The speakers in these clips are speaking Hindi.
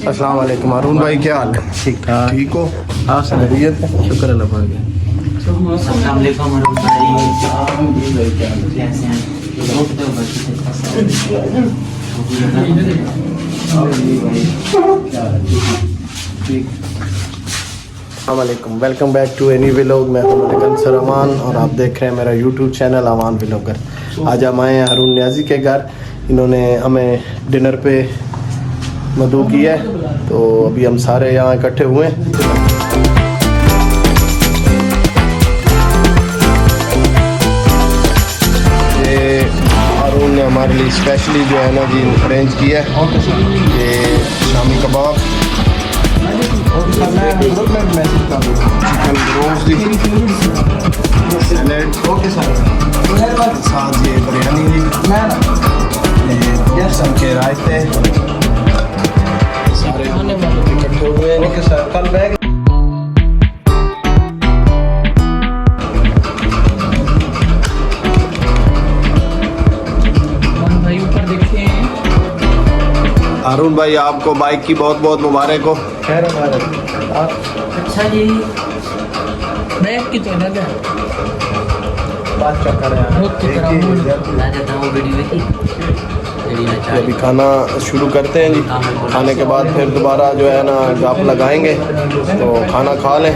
अस्सलाम वालेकुम अरुण भाई, क्या हाल है? ठीक ठाक। ठीक हो? हाँ खैरियत है? शुक्र अल्लाह पाक है। अस्सलाम वालेकुम अरुण भाई, कैसे हैं? रोक दो बच्चे। अस्सलाम, welcome back to any vlog. मैं हूं अंसर अमान और आप देख रहे हैं मेरा यूट्यूब चैनल अमान व्लॉगर। आज हम आए हैं अरुण न्याजी के घर। इन्होंने हमें डिनर पे मदऊ किया है, तो अभी हम सारे यहाँ इकट्ठे हुए हैं। ये अरुण ने हमारे लिए स्पेशली जो है ना जी अरेंज किया है, ये shami kebab, chicken roast, salad, साथ ये बिरयानी, ये सब के रायते, सारे इकट्ठे हुए हैं। ओके सर, कल बैग भाई ऊपर देखें। अरुण भाई, आपको बाइक की बहुत बहुत मुबारक हो। खैर हमारे अच्छा जी, बैग की तो अलग है। बात चक्कर है ला देता हूँ वीडियो की। अभी खाना शुरू करते हैं जी। खाने के बाद फिर दोबारा जो है ना गप लगाएंगे, तो खाना खा लें।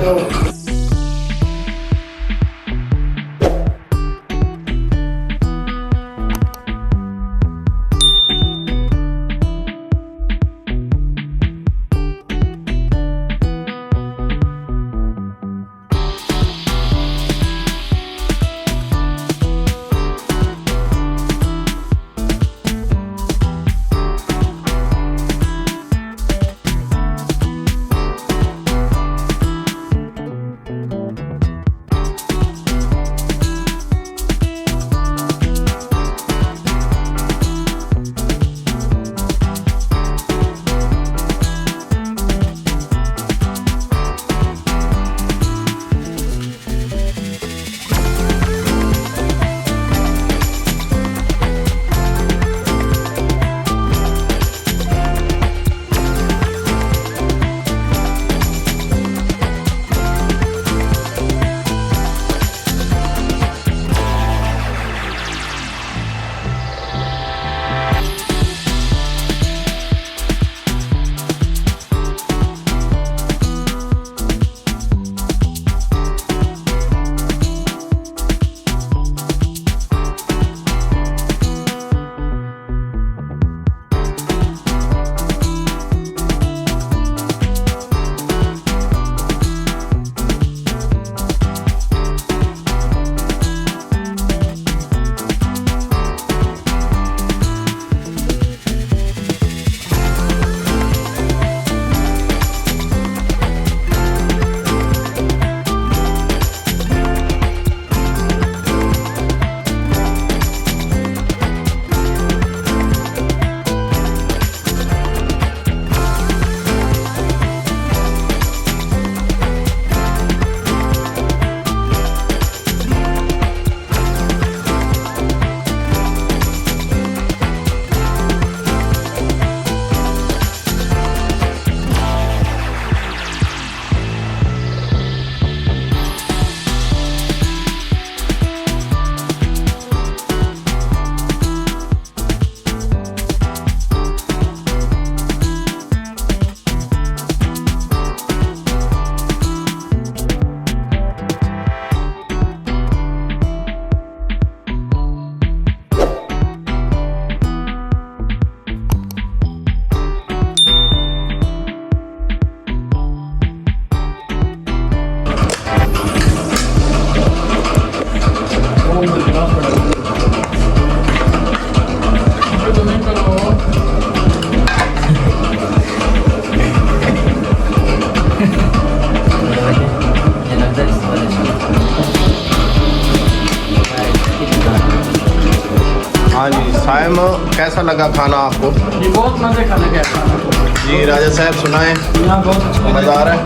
हाँ जी साइम, कैसा लगा खाना आपको? जी बहुत मज़े का लगा खाना। जी राजा साहब सुनाएं। यहाँ बहुत अच्छा मज़ा आ रहा है?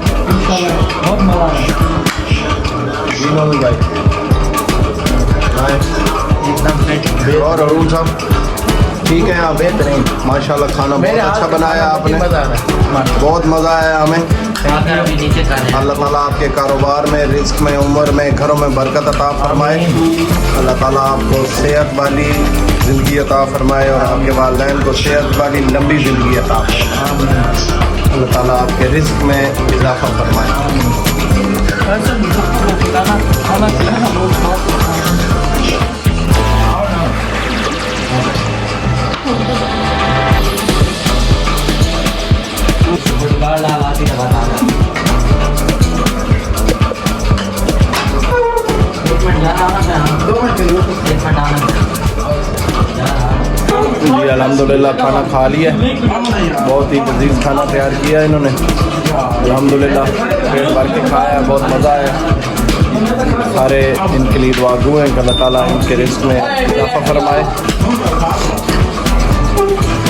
बहुत मज़ा आ रहा है। जी मोहम्मद भाई एकदम और अरुण साहब ठीक है आप बेहतरीन माशाल्लाह खाना बहुत अच्छा बनाया आपने बहुत मज़ा आया हमें खाकर अभी नीचे कर रहे हैं। अल्लाह ताला आपके कारोबार में रिस्क में उम्र में घरों में बरकत अता फरमाए अल्लाह ताला आपको सेहत वाली ज़िंदगी अता फरमाए और आपके वालिदैन को सेहत वाली लंबी ज़िंदगी अता फरमाए अल्लाह ताला आपके रिस्क में इजाफा फरमाए ऐसे सबको खिलाना खाना खिलाना बहुत शौक होता है। गाड़ डाल आती है बता रहा। एक मिनट जाना ना मैं 2 मिनट के लिए एक मिनट आना जी अल्हम्दुलिल्लाह खाना खा लिया बहुत ही लजीज खाना तैयार किया इन्होंने अल्हम्दुलिल्लाह पेट भर के खाया बहुत मज़ा आया सारे इनके लिए दुआ गो हैं कि अल्लाह ताला इनके रिस्क में इजाफा फरमाए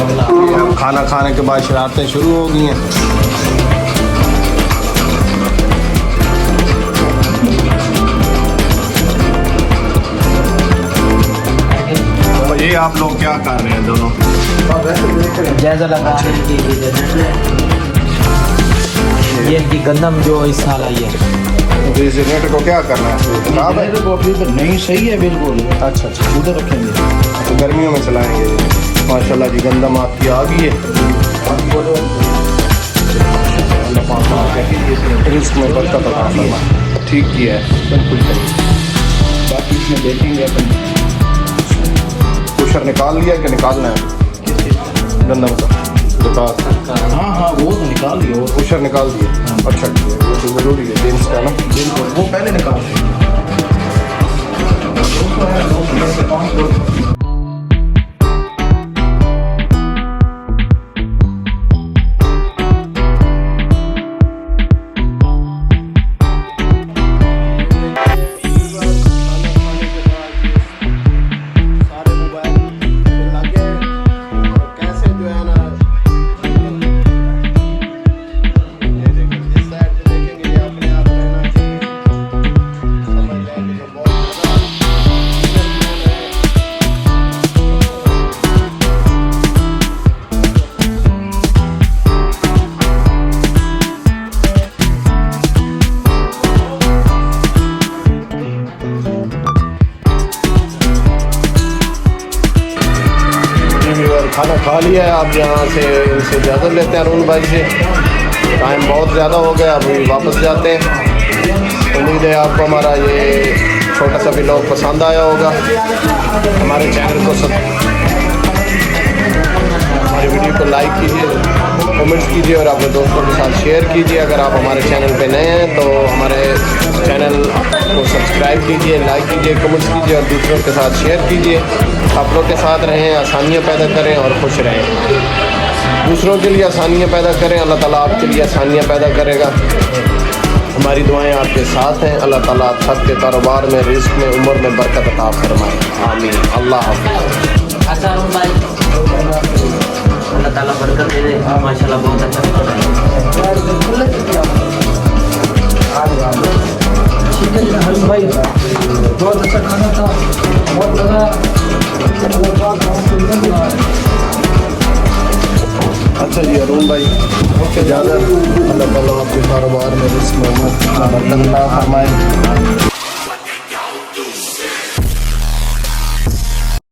अब खाना खाने के बाद शरारतें शुरू हो गई हैं तो ये आप लोग क्या कर रहे हैं दोनों जायजा लगा रहे हैं कि ये इनकी गंदम जो इस साल आई है तो इस जनरेटर को क्या करना है खराब है को अभी तो नहीं सही है बिल्कुल। अच्छा अच्छा उधर रखेंगे तो गर्मियों में चलाएंगे माशाल्लाह जी गंदम आपकी आ गई है अल्लाह पाक आपके रिस्क में बरकत अता फरमाए ठीक किया है बिल्कुल सही बाकी इसमें देखेंगे अपन। कुशर निकाल लिया कि निकालना है गंदम का विकास हाँ हाँ वो तो निकाल दिया वो कुशर निकाल दिए अच्छा किया वो तो ज़रूरी है जेंट्स का ना बिल्कुल वो पहले निकाल दिया। खाना खा लिया है आप यहाँ से इनसे इजाज़त लेते हैं अरुण भाई से टाइम बहुत ज़्यादा हो गया अभी वापस जाते हैं उम्मीद है आपको हमारा ये छोटा सा व्लॉग पसंद आया होगा हमारे चैनल को हमारे वीडियो को लाइक कीजिए कमेंट्स कीजिए और अपने दोस्तों के साथ शेयर कीजिए अगर आप हमारे चैनल पे नए हैं तो हमारे चैनल को सब्सक्राइब कीजिए लाइक कीजिए कमेंट्स कीजिए और दूसरों के साथ शेयर कीजिए आप लोग के साथ रहें आसानियाँ पैदा करें और खुश रहें दूसरों के लिए आसानियाँ पैदा करें अल्लाह ताला आपके लिए आसानियाँ पैदा करेगा हमारी दुआएं आपके साथ हैं अल्लाह ताला आप सबके कारोबार में रिस्क में उम्र में बरकत अता फरमाए आमीन अल्लाह हाफ़िज़ अच्छा अरुण भाई अल्लाह ताला बरकत दे दे माशाल्लाह बहुत अच्छा खाना है। ठीक है अरुण भाई बहुत अच्छा खाना था बहुत लगा अच्छा जी अरुण भाई इजाज़त अल्लाह ताला आपके कारोबार में रिस्क में उम्र में बरकत अता फरमाए